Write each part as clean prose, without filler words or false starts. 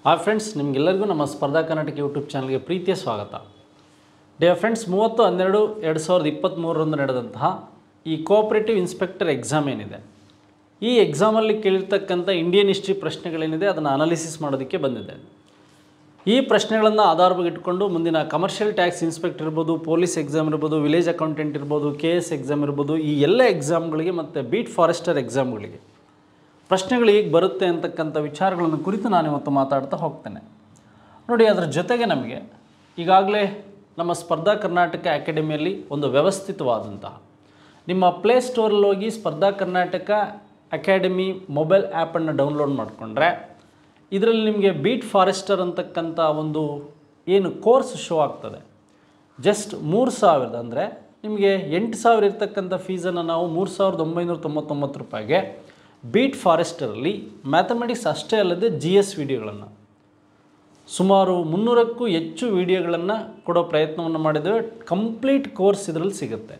Hi friends, ನಿಮಗೆಲ್ಲರಿಗೂ ನಮ್ಮ ಸ್ಪರ್ಧಾ ಕರ್ನಾಟಕ ಯೂಟ್ಯೂಬ್ ಚಾನಲ್ಗೆ ಪ್ರೀತಿಯ ಸ್ವಾಗತ. ಡಿಯರ್ ಫ್ರೆಂಡ್ಸ್, 30/12/2023 ನಡೆದಂತಹ ಈ ಕೋಆಪರೇಟಿವ್ ಇನ್ಸ್ಪೆಕ್ಟರ್ ಎಕ್ಸಾಮ್ ಏನಿದೆ, ಈ ಎಕ್ಸಾಮಲ್ಲಿ ಕೇಳಿರ್ತಕ್ಕಂಥ ಇಂಡಿಯನ್ ಹಿಸ್ಟ್ರಿ ಪ್ರಶ್ನೆಗಳೇನಿದೆ ಅದನ್ನು ಅನಾಲಿಸಿಸ್ ಮಾಡೋದಕ್ಕೆ ಬಂದಿದೆ. ಈ ಪ್ರಶ್ನೆಗಳನ್ನು ಆಧಾರವಾಗಿಟ್ಕೊಂಡು ಮುಂದಿನ ಕಮರ್ಷಿಯಲ್ ಟ್ಯಾಕ್ಸ್ ಇನ್ಸ್ಪೆಕ್ಟರ್ ಇರ್ಬೋದು, ಪೊಲೀಸ್ ಎಕ್ಸಾಮ್ ಇರ್ಬೋದು, ವಿಲೇಜ್ ಅಕೌಂಟೆಂಟ್ ಇರ್ಬೋದು, KS ಎಕ್ಸಾಮ್ ಇರ್ಬೋದು, ಈ ಎಲ್ಲ ಎಕ್ಸಾಮ್ಗಳಿಗೆ ಮತ್ತು ಬೀಟ್ ಫಾರೆಸ್ಟರ್ ಎಕ್ಸಾಮ್ಗಳಿಗೆ ಪ್ರಶ್ನೆಗಳು ಹೇಗೆ ಬರುತ್ತೆ ಅಂತಕ್ಕಂಥ ವಿಚಾರಗಳನ್ನು ಕುರಿತು ನಾನಿವತ್ತು ಮಾತಾಡ್ತಾ ಹೋಗ್ತೇನೆ. ನೋಡಿ, ಅದರ ಜೊತೆಗೆ ನಮಗೆ ಈಗಾಗಲೇ ನಮ್ಮ ಸ್ಪರ್ಧಾ ಕರ್ನಾಟಕ ಅಕಾಡೆಮಿಯಲ್ಲಿ ಒಂದು ವ್ಯವಸ್ಥಿತವಾದಂತಹ ನಿಮ್ಮ ಪ್ಲೇಸ್ಟೋರಲ್ಲಿ ಹೋಗಿ ಸ್ಪರ್ಧಾ ಕರ್ನಾಟಕ ಅಕಾಡೆಮಿ ಮೊಬೈಲ್ ಆ್ಯಪನ್ನು ಡೌನ್ಲೋಡ್ ಮಾಡಿಕೊಂಡ್ರೆ ಇದರಲ್ಲಿ ನಿಮಗೆ ಬೀಟ್ ಫಾರೆಸ್ಟರ್ ಅಂತಕ್ಕಂಥ ಒಂದು ಏನು ಕೋರ್ಸ್ ಶೋ ಆಗ್ತದೆ. ಜಸ್ಟ್ 3,000 ಅಂದರೆ ನಿಮಗೆ 8,000 ಇರ್ತಕ್ಕಂಥ ಫೀಸನ್ನು ನಾವು 3,999 ರೂಪಾಯಿಗೆ ಬೀಟ್ ಫಾರೆಸ್ಟರಲ್ಲಿ ಮ್ಯಾಥಮೆಟಿಕ್ಸ್ ಅಷ್ಟೇ ಅಲ್ಲದೆ GS ವಿಡಿಯೋಗಳನ್ನು ಸುಮಾರು 300ಕ್ಕೂ ಹೆಚ್ಚು ವಿಡಿಯೋಗಳನ್ನು ಕೊಡೋ ಪ್ರಯತ್ನವನ್ನು ಮಾಡಿದ್ದೇವೆ. ಕಂಪ್ಲೀಟ್ ಕೋರ್ಸ್ ಇದರಲ್ಲಿ ಸಿಗುತ್ತೆ.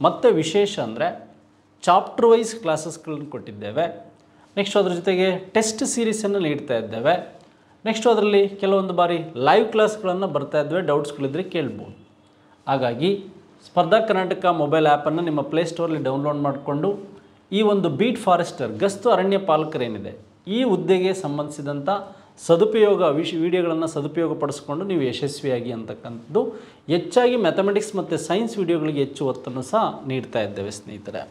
ಮತ್ತು ವಿಶೇಷ ಅಂದರೆ ಚಾಪ್ಟರ್ ವೈಸ್ ಕ್ಲಾಸಸ್ಗಳನ್ನು ಕೊಟ್ಟಿದ್ದೇವೆ. ನೆಕ್ಸ್ಟ್ ಅದರ ಜೊತೆಗೆ ಟೆಸ್ಟ್ ಸೀರೀಸನ್ನು ನೀಡ್ತಾ ಇದ್ದೇವೆ. ನೆಕ್ಸ್ಟು ಅದರಲ್ಲಿ ಕೆಲವೊಂದು ಬಾರಿ ಲೈವ್ ಕ್ಲಾಸ್ಗಳನ್ನು ಬರ್ತಾ ಇದ್ದೇವೆ. ಡೌಟ್ಸ್ಗಳಿದ್ದರೆ ಕೇಳ್ಬೋದು. ಹಾಗಾಗಿ ಸ್ಪರ್ಧಾ ಕರ್ನಾಟಕ ಮೊಬೈಲ್ ಆ್ಯಪನ್ನು ನಿಮ್ಮ ಪ್ಲೇಸ್ಟೋರಲ್ಲಿ ಡೌನ್ಲೋಡ್ ಮಾಡಿಕೊಂಡು ಈ ಒಂದು ಬೀಟ್ ಫಾರೆಸ್ಟರ್ ಗಸ್ತು ಅರಣ್ಯ ಪಾಲಕರೇನಿದೆ ಈ ಹುದ್ದೆಗೆ ಸಂಬಂಧಿಸಿದಂಥ ವಿಡಿಯೋಗಳನ್ನು ಸದುಪಯೋಗಪಡಿಸ್ಕೊಂಡು ನೀವು ಯಶಸ್ವಿಯಾಗಿ ಅಂತಕ್ಕಂಥದ್ದು. ಹೆಚ್ಚಾಗಿ ಮ್ಯಾಥಮೆಟಿಕ್ಸ್ ಮತ್ತು ಸೈನ್ಸ್ ವಿಡಿಯೋಗಳಿಗೆ ಹೆಚ್ಚು ಒತ್ತನ್ನು ಸಹ ನೀಡ್ತಾ ಇದ್ದೇವೆ ಸ್ನೇಹಿತರೆ.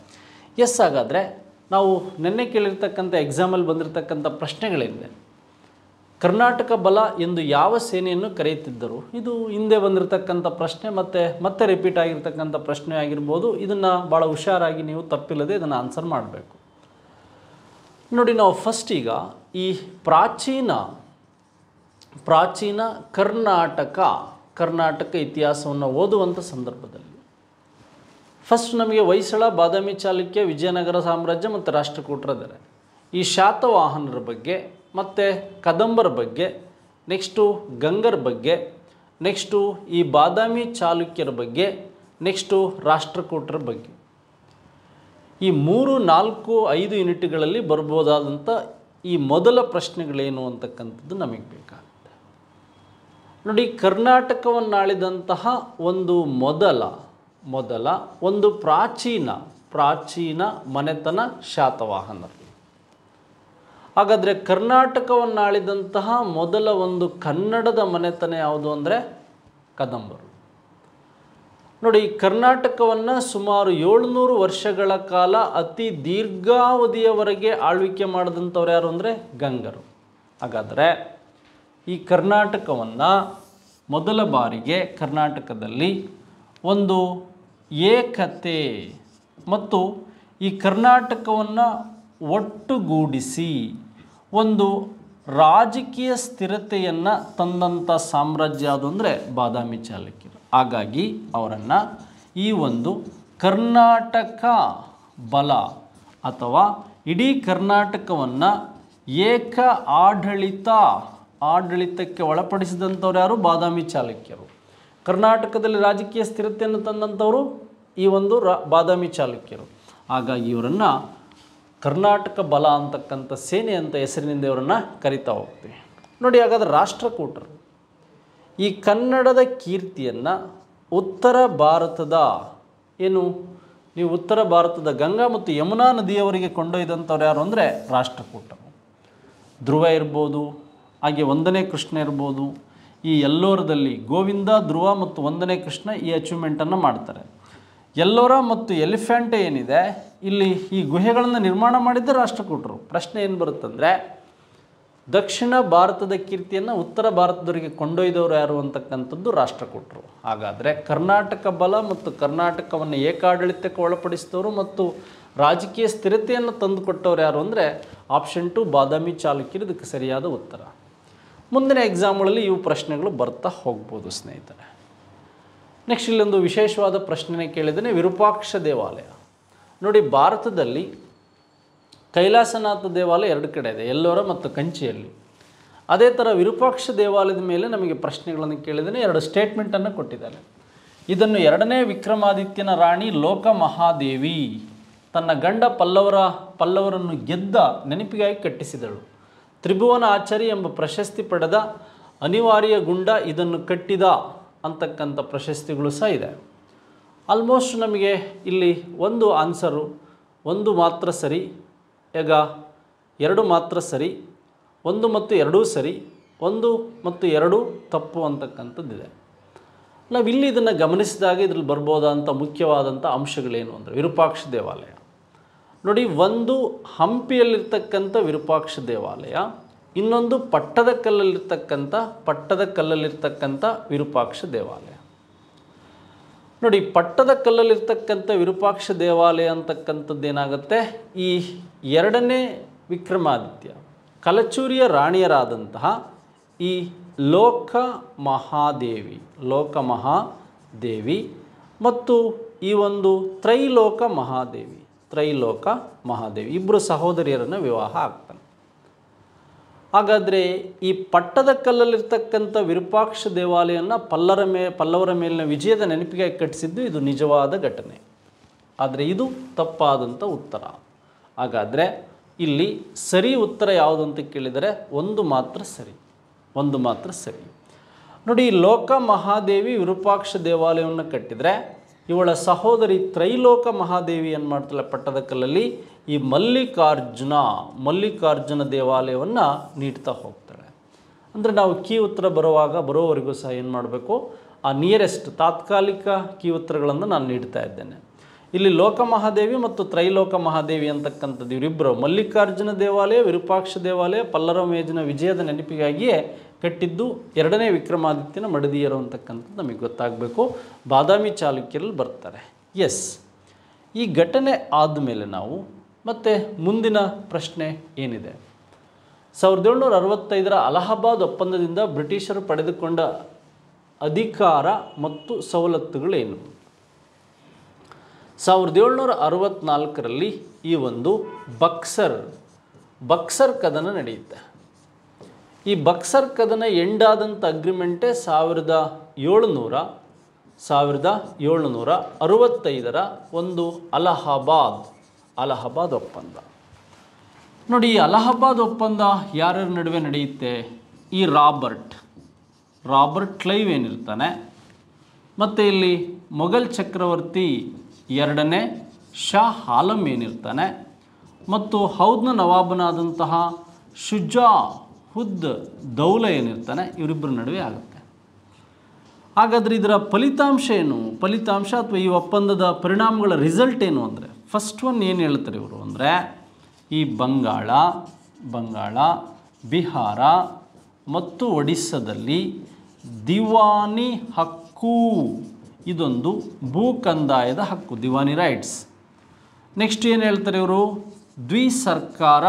ಹಾಗಾದರೆ ನಾವು ನಿನ್ನೆ ಕೇಳಿರ್ತಕ್ಕಂಥ ಎಕ್ಸಾಮಲ್ಲಿ ಬಂದಿರತಕ್ಕಂಥ ಪ್ರಶ್ನೆಗಳೇನಿದೆ, ಕರ್ನಾಟಕ ಬಲ ಎಂದು ಯಾವ ಸೇನೆಯನ್ನು ಕರೆಯುತ್ತಿದ್ದರು? ಇದು ಹಿಂದೆ ಬಂದಿರತಕ್ಕಂಥ ಪ್ರಶ್ನೆ ಮತ್ತೆ ರಿಪೀಟ್ ಆಗಿರ್ತಕ್ಕಂಥ ಪ್ರಶ್ನೆ ಆಗಿರ್ಬೋದು. ಇದನ್ನು ಭಾಳ ಹುಷಾರಾಗಿ ನೀವು ತಪ್ಪಿಲ್ಲದೆ ಇದನ್ನು ಆನ್ಸರ್ ಮಾಡಬೇಕು. ನೋಡಿ, ನಾವು ಫಸ್ಟ್ ಈಗ ಈ ಪ್ರಾಚೀನ ಕರ್ನಾಟಕ ಇತಿಹಾಸವನ್ನು ಓದುವಂಥ ಸಂದರ್ಭದಲ್ಲಿ ಫಸ್ಟ್ ನಮಗೆ ಹೊಯ್ಸಳ, ಬಾದಾಮಿ, ಚಾಲುಕ್ಯ, ವಿಜಯನಗರ ಸಾಮ್ರಾಜ್ಯ ಮತ್ತು ರಾಷ್ಟ್ರಕೂಟರದರೆ ಈ ಶಾತವಾಹನರ ಬಗ್ಗೆ ಮತ್ತು ಕದಂಬರ ಬಗ್ಗೆ, ನೆಕ್ಸ್ಟು ಗಂಗರ ಬಗ್ಗೆ, ನೆಕ್ಸ್ಟು ಈ ಬಾದಾಮಿ ಚಾಲುಕ್ಯರ ಬಗ್ಗೆ, ನೆಕ್ಸ್ಟು ರಾಷ್ಟ್ರಕೂಟರ ಬಗ್ಗೆ, ಈ 3, 4, 5 ಯೂನಿಟ್ಗಳಲ್ಲಿ ಬರ್ಬೋದಾದಂಥ ಈ ಮೊದಲ ಪ್ರಶ್ನೆಗಳೇನು ಅಂತಕ್ಕಂಥದ್ದು ನಮಗೆ ಬೇಕಾಗುತ್ತೆ. ನೋಡಿ, ಕರ್ನಾಟಕವನ್ನಾಳಿದಂತಹ ಒಂದು ಮೊದಲ ಒಂದು ಪ್ರಾಚೀನ ಮನೆತನ ಶಾತವಾಹನರು. ಹಾಗಾದರೆ ಕರ್ನಾಟಕವನ್ನಾಳಿದಂತಹ ಮೊದಲ ಒಂದು ಕನ್ನಡದ ಮನೆತನ ಯಾವುದು ಅಂದರೆ ಕದಂಬರು. ನೋಡಿ, ಕರ್ನಾಟಕವನ್ನು ಸುಮಾರು 700 ವರ್ಷಗಳ ಕಾಲ ಅತಿ ದೀರ್ಘಾವಧಿಯವರೆಗೆ ಆಳ್ವಿಕೆ ಮಾಡಿದಂಥವ್ರು ಯಾರು ಅಂದರೆ ಗಂಗರು. ಹಾಗಾದರೆ ಈ ಕರ್ನಾಟಕವನ್ನು ಮೊದಲ ಬಾರಿಗೆ ಕರ್ನಾಟಕದಲ್ಲಿ ಒಂದು ಏಕತೆ ಮತ್ತು ಈ ಕರ್ನಾಟಕವನ್ನು ಒಟ್ಟುಗೂಡಿಸಿ ಒಂದು ರಾಜಕೀಯ ಸ್ಥಿರತೆಯನ್ನು ತಂದಂಥ ಸಾಮ್ರಾಜ್ಯ ಯಾವುದು ಅಂದರೆ ಬಾದಾಮಿ ಚಾಲುಕ್ಯರು. ಹಾಗಾಗಿ ಅವರನ್ನು ಈ ಒಂದು ಕರ್ನಾಟಕ ಬಲ ಅಥವಾ ಇಡೀ ಕರ್ನಾಟಕವನ್ನು ಏಕ ಆಡಳಿತಕ್ಕೆ ಒಳಪಡಿಸಿದಂಥವ್ರು ಯಾರು? ಬಾದಾಮಿ ಚಾಲುಕ್ಯರು. ಕರ್ನಾಟಕದಲ್ಲಿ ರಾಜಕೀಯ ಸ್ಥಿರತೆಯನ್ನು ತಂದಂಥವರು ಈ ಒಂದು ಬಾದಾಮಿ ಚಾಲುಕ್ಯರು. ಹಾಗಾಗಿ ಇವರನ್ನು ಕರ್ನಾಟಕ ಬಲ ಅಂತಕ್ಕಂಥ ಸೇನೆ ಅಂತ ಹೆಸರಿನಿಂದ ಇವರನ್ನು ಕರಿತಾ ಹೋಗ್ತೀವಿ. ನೋಡಿ, ಹಾಗಾದರೆ ರಾಷ್ಟ್ರಕೂಟರು ಈ ಕನ್ನಡದ ಕೀರ್ತಿಯನ್ನು ಉತ್ತರ ಭಾರತದ ಉತ್ತರ ಭಾರತದ ಗಂಗಾ ಮತ್ತು ಯಮುನಾ ನದಿಯವರಿಗೆ ಕೊಂಡೊಯ್ದಂಥವ್ರು ಯಾರು ಅಂದರೆ ರಾಷ್ಟ್ರಕೂಟರು. ಧ್ರುವ ಇರ್ಬೋದು, ಹಾಗೆ 1ನೇ ಕೃಷ್ಣ ಇರ್ಬೋದು. ಈ ಎಲ್ಲೋರದಲ್ಲಿ ಗೋವಿಂದ, ಧ್ರುವ ಮತ್ತು 1ನೇ ಕೃಷ್ಣ ಈ ಅಚೀವ್ಮೆಂಟನ್ನು ಮಾಡ್ತಾರೆ. ಎಲ್ಲೋರ ಮತ್ತು ಎಲಿಫೆಂಟ್ ಏನಿದೆ ಇಲ್ಲಿ ಈ ಗುಹೆಗಳನ್ನು ನಿರ್ಮಾಣ ಮಾಡಿದ್ದ ರಾಷ್ಟ್ರಕೂಟರು. ಪ್ರಶ್ನೆ ಏನು ಬರುತ್ತಂದರೆ, ದಕ್ಷಿಣ ಭಾರತದ ಕೀರ್ತಿಯನ್ನು ಉತ್ತರ ಭಾರತದವರಿಗೆ ಕೊಂಡೊಯ್ದವರು ಯಾರು ಅಂತಕ್ಕಂಥದ್ದು ರಾಷ್ಟ್ರಕೂಟರು. ಹಾಗಾದರೆ ಕರ್ನಾಟಕ ಬಲ ಮತ್ತು ಕರ್ನಾಟಕವನ್ನು ಏಕಾಡಳಿತಕ್ಕೆ ಒಳಪಡಿಸಿದವರು ಮತ್ತು ರಾಜಕೀಯ ಸ್ಥಿರತೆಯನ್ನು ತಂದುಕೊಟ್ಟವ್ರು ಯಾರು ಅಂದರೆ ಆಪ್ಷನ್ 2 ಬಾದಾಮಿ ಚಾಲುಕ್ಯರು ಇದಕ್ಕೆ ಸರಿಯಾದ ಉತ್ತರ. ಮುಂದಿನ ಎಕ್ಸಾಮ್ಗಳಲ್ಲಿ ಇವು ಪ್ರಶ್ನೆಗಳು ಬರ್ತಾ ಹೋಗ್ಬೋದು ಸ್ನೇಹಿತರೆ. ನೆಕ್ಸ್ಟ್ ಇಲ್ಲೊಂದು ವಿಶೇಷವಾದ ಪ್ರಶ್ನೆ ಕೇಳಿದರೆ ವಿರೂಪಾಕ್ಷ ದೇವಾಲಯ. ನೋಡಿ, ಭಾರತದಲ್ಲಿ ಕೈಲಾಸನಾಥ ದೇವಾಲಯ 2 ಕಡೆ ಇದೆ, ಎಲ್ಲೋರ ಮತ್ತು ಕಂಚಿಯಲ್ಲಿ. ಅದೇ ಥರ ವಿರೂಪಾಕ್ಷ ದೇವಾಲಯದ ಮೇಲೆ ನಮಗೆ ಪ್ರಶ್ನೆಗಳನ್ನು ಕೇಳಿದರೆ 2 ಸ್ಟೇಟ್ಮೆಂಟನ್ನು ಕೊಟ್ಟಿದ್ದಾರೆ. ಇದನ್ನು 2ನೇ ವಿಕ್ರಮಾದಿತ್ಯನ ರಾಣಿ ಲೋಕಮಹಾದೇವಿ ತನ್ನ ಗಂಡ ಪಲ್ಲವರನ್ನು ಗೆದ್ದ ನೆನಪಿಗಾಗಿ ಕಟ್ಟಿಸಿದಳು. ತ್ರಿಭುವನ ಆಚಾರಿ ಎಂಬ ಪ್ರಶಸ್ತಿ ಪಡೆದ ಅನಿವಾರ್ಯ ಗುಂಡ ಇದನ್ನು ಕಟ್ಟಿದ ಅಂತಕ್ಕಂಥ ಪ್ರಶಸ್ತಿಗಳು ಸಹ ಇದೆ. ಆಲ್ಮೋಸ್ಟ್ ನಮಗೆ ಇಲ್ಲಿ ಒಂದು ಆನ್ಸರು ಒಂದು ಮಾತ್ರ ಸರಿ, ಈಗ ಎರಡು ಮಾತ್ರ ಸರಿ, ಒಂದು ಮತ್ತು ಎರಡೂ ಸರಿ, ಒಂದು ಮತ್ತು ಎರಡು ತಪ್ಪು ಅಂತಕ್ಕಂಥದ್ದಿದೆ. ನಾವಿಲ್ಲಿ ಇದನ್ನು ಗಮನಿಸಿದಾಗ ಇದರಲ್ಲಿ ಬರ್ಬೋದಂಥ ಮುಖ್ಯವಾದಂಥ ಅಂಶಗಳೇನು ಅಂದರೆ ವಿರೂಪಾಕ್ಷ ದೇವಾಲಯ ನೋಡಿ, ಒಂದು ಹಂಪಿಯಲ್ಲಿರ್ತಕ್ಕಂಥ ವಿರೂಪಾಕ್ಷ ದೇವಾಲಯ, ಇನ್ನೊಂದು ಪಟ್ಟದಕಲ್ಲಲ್ಲಿರ್ತಕ್ಕಂಥ ವಿರೂಪಾಕ್ಷ ದೇವಾಲಯ. ನೋಡಿ, ಪಟ್ಟದಕಲ್ಲಲ್ಲಿರ್ತಕ್ಕಂಥ ವಿರೂಪಾಕ್ಷ ದೇವಾಲಯ ಅಂತಕ್ಕಂಥದ್ದು ಏನಾಗುತ್ತೆ, ಈ ಎರಡನೇ ವಿಕ್ರಮಾದಿತ್ಯ ಕಲಚೂರಿಯ ರಾಣಿಯರಾದಂತಹ ಈ ಲೋಕ ಮಹಾದೇವಿ ಮತ್ತು ಈ ಒಂದು ತ್ರೈಲೋಕ ಮಹಾದೇವಿ ಇಬ್ಬರು ಸಹೋದರಿಯರನ್ನು ವಿವಾಹ ಆಗ್ತಾನೆ. ಹಾಗಾದರೆ ಈ ಪಟ್ಟದಕಲ್ಲಲ್ಲಿರ್ತಕ್ಕಂಥ ವಿರೂಪಾಕ್ಷ ದೇವಾಲಯವನ್ನು ಪಲ್ಲವರ ಮೇಲಿನ ವಿಜಯದ ನೆನಪಿಗೆ ಕಟ್ಟಿಸಿದ್ದು ಇದು ನಿಜವಾದ ಘಟನೆ. ಆದರೆ ಇದು ತಪ್ಪಾದಂಥ ಉತ್ತರ. ಹಾಗಾದರೆ ಇಲ್ಲಿ ಸರಿ ಉತ್ತರ ಯಾವುದು ಅಂತ ಕೇಳಿದರೆ ಒಂದು ಮಾತ್ರ ಸರಿ. ನೋಡಿ, ಲೋಕ ಮಹಾದೇವಿ ವಿರೂಪಾಕ್ಷ ದೇವಾಲಯವನ್ನು ಕಟ್ಟಿದರೆ ಇವಳ ಸಹೋದರಿ ತ್ರೈಲೋಕ ಮಹಾದೇವಿ ಏನು ಮಾಡ್ತಾಳೆ, ಪಟ್ಟದಕಲ್ಲಲ್ಲಿ ಈ ಮಲ್ಲಿಕಾರ್ಜುನ ದೇವಾಲಯವನ್ನು ನೀಡ್ತಾ ಹೋಗ್ತಾಳೆ. ಅಂದರೆ ನಾವು ಕೀ ಉತ್ತರ ಬರೋವರೆಗೂ ಸಹ ಏನು ಮಾಡಬೇಕು, ಆ ನಿಯರೆಸ್ಟ್ ತಾತ್ಕಾಲಿಕ ಕೀ ಉತ್ತರಗಳನ್ನು ನಾನು ನೀಡ್ತಾ ಇದ್ದೇನೆ. ಇಲ್ಲಿ ಲೋಕ ಮಹಾದೇವಿ ಮತ್ತು ತ್ರೈಲೋಕ ಮಹಾದೇವಿ ಅಂತಕ್ಕಂಥದ್ದು ಇವರಿಬ್ಬರು ಮಲ್ಲಿಕಾರ್ಜುನ ದೇವಾಲಯ, ವಿರೂಪಾಕ್ಷ ದೇವಾಲಯ ಪಲ್ಲರ ಮೇಜಿನ ವಿಜಯದ ನೆನಪಿಗಾಗಿಯೇ ಕಟ್ಟಿದ್ದು ಎರಡನೇ ವಿಕ್ರಮಾದಿತ್ಯನ ಮಡದಿಯರು ಅಂತಕ್ಕಂಥದ್ದು ನಮಗೆ ಗೊತ್ತಾಗಬೇಕು. ಬಾದಾಮಿ ಚಾಲುಕ್ಯರಲ್ಲಿ ಬರ್ತಾರೆ. ಎಸ್, ಈ ಘಟನೆ ಆದಮೇಲೆ ನಾವು ಮತ್ತೆ ಮುಂದಿನ ಪ್ರಶ್ನೆ ಏನಿದೆ, 1765 ಅಲಹಾಬಾದ್ ಒಪ್ಪಂದದಿಂದ ಬ್ರಿಟಿಷರು ಪಡೆದುಕೊಂಡ ಅಧಿಕಾರ ಮತ್ತು ಸವಲತ್ತುಗಳೇನು? 1764ರಲ್ಲಿ ಈ ಒಂದು ಬಕ್ಸರ್ ಕದನ ನಡೆಯುತ್ತೆ. ಈ ಬಕ್ಸರ್ ಕದನ ಎಂಡಾದಂಥ ಅಗ್ರಿಮೆಂಟೇ 1765ರ ಒಂದು ಅಲಹಾಬಾದ್ ಒಪ್ಪಂದ. ನೋಡಿ, ಈ ಅಲಹಾಬಾದ್ ಒಪ್ಪಂದ ಯಾರ್ಯಾರ ನಡುವೆ ನಡೆಯುತ್ತೆ? ಈ ರಾಬರ್ಟ್ ಕ್ಲೈವ್ ಏನಿರ್ತಾನೆ, ಮತ್ತು ಇಲ್ಲಿ ಮೊಘಲ್ ಚಕ್ರವರ್ತಿ ಎರಡನೇ ಶಾ ಆಲಂ ಏನಿರ್ತಾನೆ, ಮತ್ತು ಹೌದ್ನ ನವಾಬನಾದಂತಹ ಶುಜಾ ಉದ್ ದೌಲ ಏನಿರ್ತಾನೆ, ಇವರಿಬ್ಬರ ನಡುವೆ ಆಗುತ್ತೆ. ಹಾಗಾದರೆ ಇದರ ಫಲಿತಾಂಶ ಏನು? ಅಥವಾ ಈ ಒಪ್ಪಂದದ ಪರಿಣಾಮಗಳ ರಿಸಲ್ಟ್ ಏನು ಅಂದರೆ, ಫಸ್ಟ್ ಒನ್ ಏನು ಹೇಳ್ತಾರೆ ಇವರು ಅಂದರೆ, ಈ ಬಂಗಾಳ, ಬಿಹಾರ ಮತ್ತು ಒಡಿಸ್ಸಾದಲ್ಲಿ ದಿವಾನಿ ಹಕ್ಕು, ಇದೊಂದು ಭೂ ಕಂದಾಯದ ಹಕ್ಕು, ದಿವಾನಿ ರೈಟ್ಸ್. ನೆಕ್ಸ್ಟ್ ಏನು ಹೇಳ್ತಾರೆ ಇವರು, ದ್ವಿಸರ್ಕಾರ